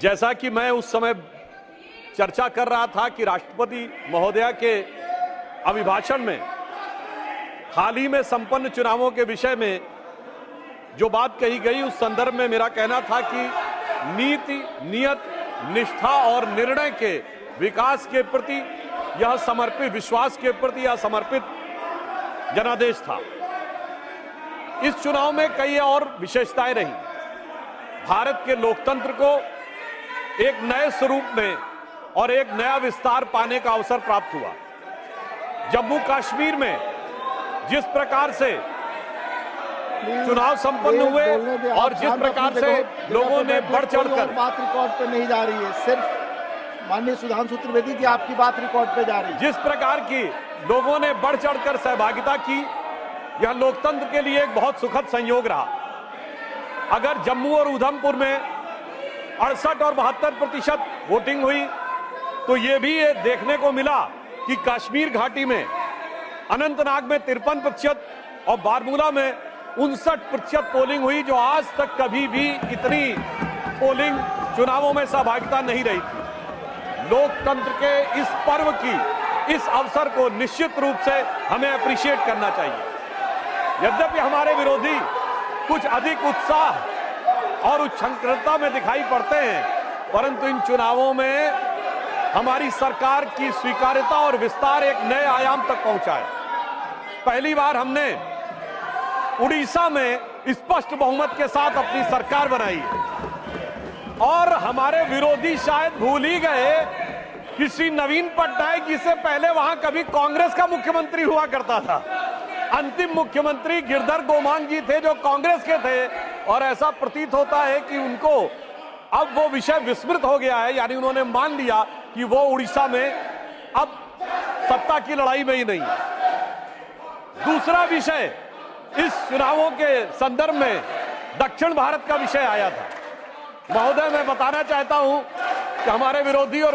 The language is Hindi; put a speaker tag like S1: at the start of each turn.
S1: जैसा कि मैं उस समय चर्चा कर रहा था कि राष्ट्रपति महोदया के अभिभाषण में हाल ही में संपन्न चुनावों के विषय में जो बात कही गई, उस संदर्भ में मेरा कहना था कि नीति, नियत, निष्ठा और निर्णय के विकास के प्रति यह समर्पित, विश्वास के प्रति यह समर्पित जनादेश था। इस चुनाव में कई और विशेषताएं रही। भारत के लोकतंत्र को एक नए स्वरूप में और एक नया विस्तार पाने का अवसर प्राप्त हुआ। जम्मू कश्मीर में जिस प्रकार से चुनाव संपन्न हुए और जिस प्रकार से लोगों ने बढ़ चढ़कर,
S2: बात रिकॉर्ड पे नहीं जा रही है, सिर्फ माननीय सुधांशु त्रिवेदी की आपकी बात रिकॉर्ड पे जा रही है।
S1: जिस प्रकार की लोगों ने बढ़ चढ़कर सहभागिता की, यह लोकतंत्र के लिए एक बहुत सुखद संयोग रहा। अगर जम्मू और उधमपुर में 68 और 72% वोटिंग हुई, तो ये भी देखने को मिला कि कश्मीर घाटी में अनंतनाग में 53% और बारामूला में 59% पोलिंग हुई, जो आज तक कभी भी इतनी पोलिंग चुनावों में सहभागिता नहीं रही थी। लोकतंत्र के इस पर्व की, इस अवसर को निश्चित रूप से हमें अप्रिशिएट करना चाहिए। यद्यपि हमारे विरोधी कुछ अधिक उत्साह और उच्छृंखलता में दिखाई पड़ते हैं, परंतु इन चुनावों में हमारी सरकार की स्वीकार्यता और विस्तार एक नए आयाम तक पहुंचा है। पहली बार हमने उड़ीसा में स्पष्ट बहुमत के साथ अपनी सरकार बनाई है और हमारे विरोधी शायद भूल ही गए कि श्री नवीन पटनायक जी से पहले वहां कभी कांग्रेस का मुख्यमंत्री हुआ करता था। अंतिम मुख्यमंत्री गिरधर गोमांग जी थे, जो कांग्रेस के थे, और ऐसा प्रतीत होता है कि उनको अब वो विषय विस्मृत हो गया है, यानी उन्होंने मान लिया कि वो उड़ीसा में अब सत्ता की लड़ाई में ही नहीं है। दूसरा विषय इस चुनावों के संदर्भ में दक्षिण भारत का विषय आया था। महोदय, मैं बताना चाहता हूं कि हमारे विरोधी और